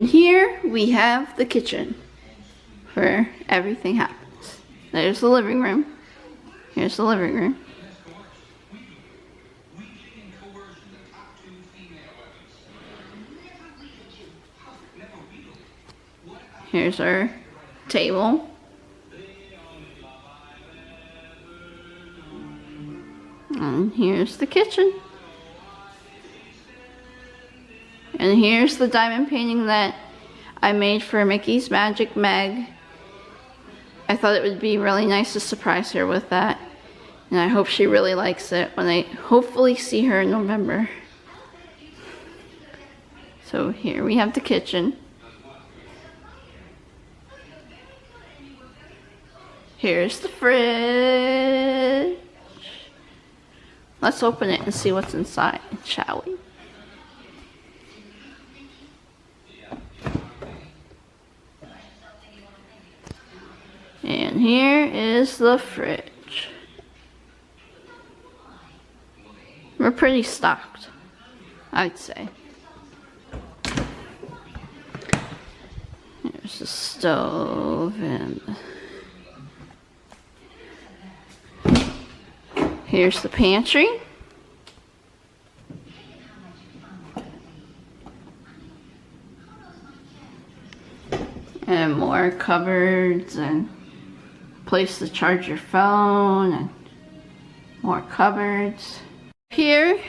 Here we have the kitchen where everything happens. There's the living room. Here's the living room. Here's our table. And here's the kitchen. And here's the diamond painting that I made for Mickey's Magic Meg. I thought it would be really nice to surprise her with that. And I hope she really likes it when I hopefully see her in November. So here we have the kitchen. Here's the fridge. Let's open it and see what's inside, shall we? And here is the fridge. We're pretty stocked, I'd say. Here's the stove and here's the pantry. And more cupboards and place to charge your phone and more cupboards. Here's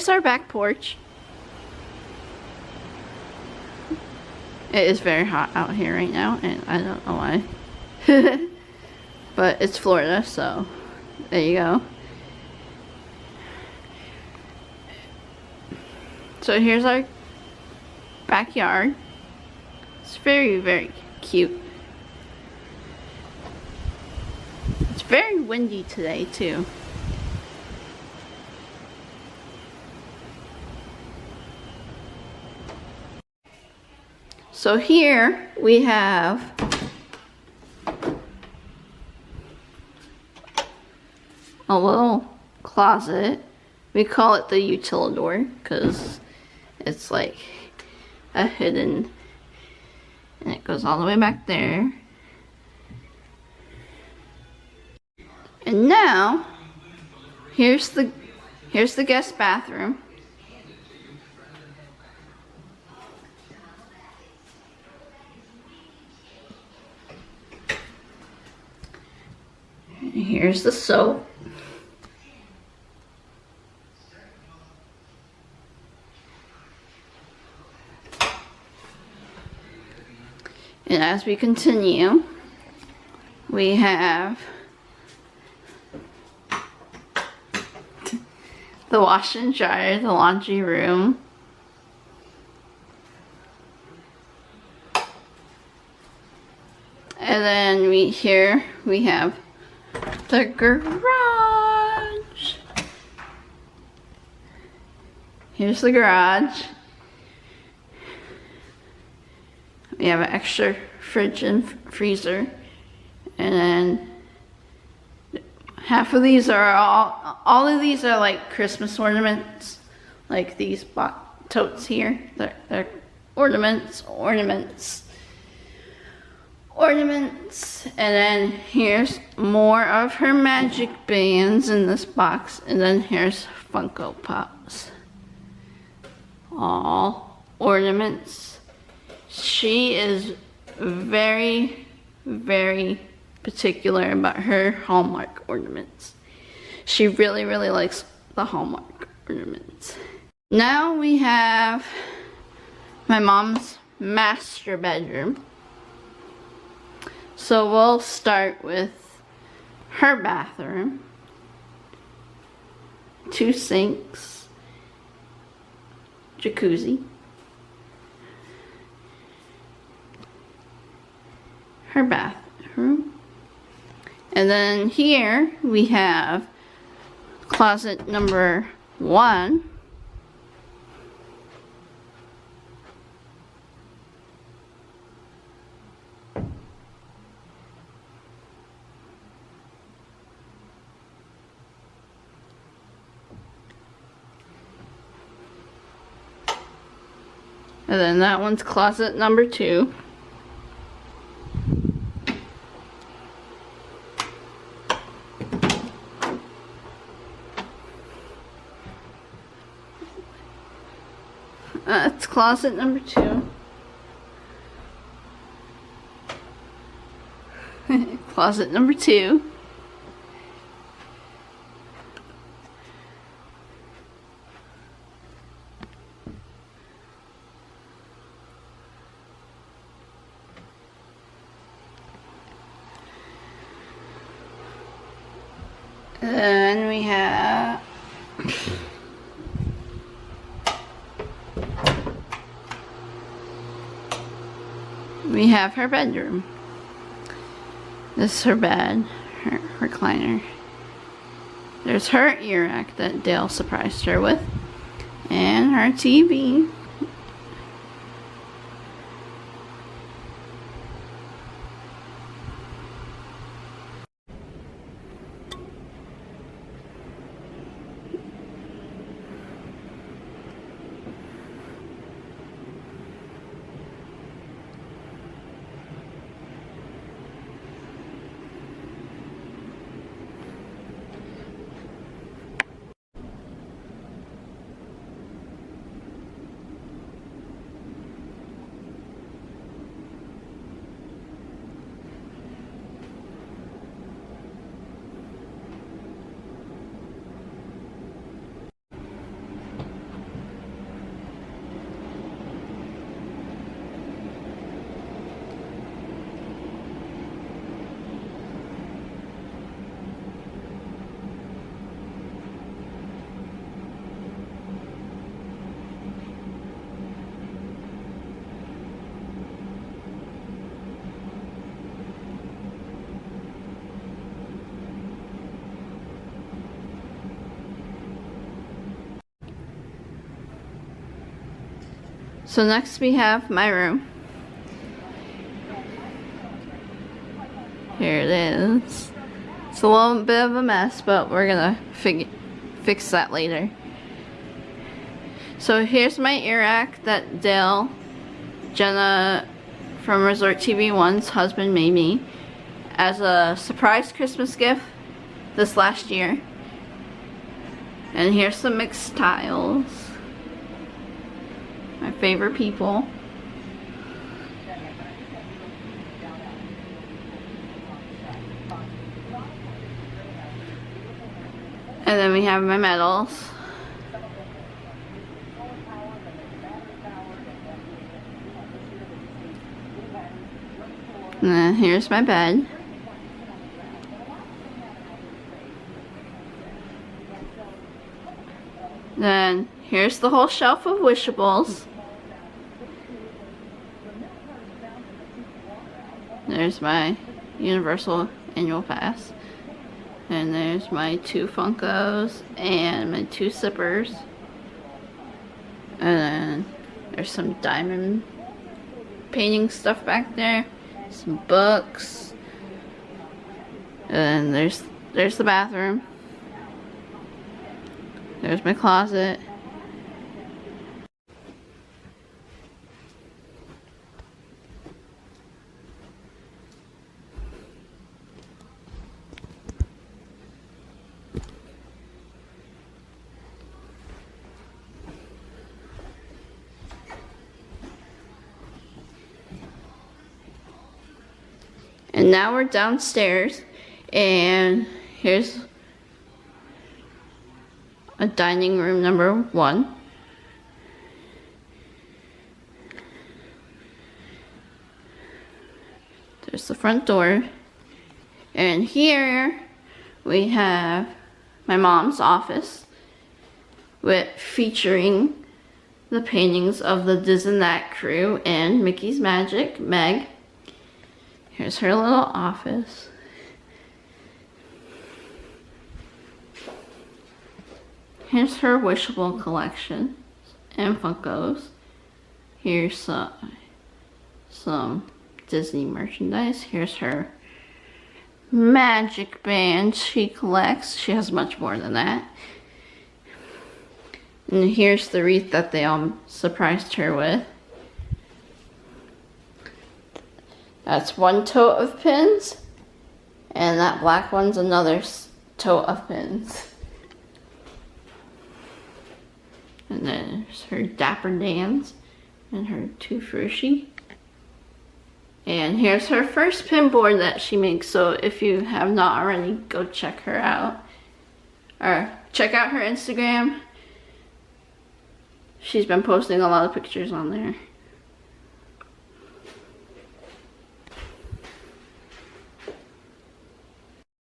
our back porch. It is very hot out here right now and I don't know why. But it's Florida, so there you go. So here's our backyard. It's very, very cute. It's very windy today too. So here we have a little closet. We call it the utilidor because it's like a hidden, and it goes all the way back there. And now here's the guest bathroom. And here's the soap. And as we continue, we have the wash and dryer, the laundry room. And then here we have the garage. Here's the garage. We have an extra fridge and freezer. And then half of these are all of these are like Christmas ornaments. Like these totes here. They're ornaments. And then here's more of her magic bands in this box. And then here's Funko Pops. All ornaments. She is very, very particular about her Hallmark ornaments. She really, really likes the Hallmark ornaments. Now we have my mom's master bedroom. So we'll start with her bathroom. 2 sinks, jacuzzi. Her bathroom. And then here we have closet number 1. And then that one's closet number 2. That's closet number 2. Closet number 2. Then we have her bedroom. This is her bed, her recliner. There's her ear rack that Dale surprised her with, and her TV. So next we have my room. Here it is. It's a little bit of a mess, but we're gonna fix that later. So here's my ear rack that Dale, Jenna from Resort TV1's husband made me as a surprise Christmas gift this last year. And here's some mixed tiles. My favorite people. And then we have my medals. And then here's my bed. Then here's the whole shelf of wishables. There's my Universal Annual Pass. And there's my 2 Funkos and my 2 Sippers. And then there's some diamond painting stuff back there. Some books. And then there's the bathroom. There's my closet. And now we're downstairs, and here's a dining room number 1. There's the front door. And here we have my mom's office featuring the paintings of the Diz and That crew and Mickey's Magic, Meg. Here's her little office. Here's her wishable collection and Funkos. Here's some Disney merchandise. Here's her magic band she collects. She has much more than that. And here's the wreath that they all surprised her with. That's one tote of pins. And that black one's another tote of pins. And then there's her Dapper Dans and her Too Frushi. And here's her first pin board that she makes. So if you have not already, go check her out. Or check out her Instagram. She's been posting a lot of pictures on there.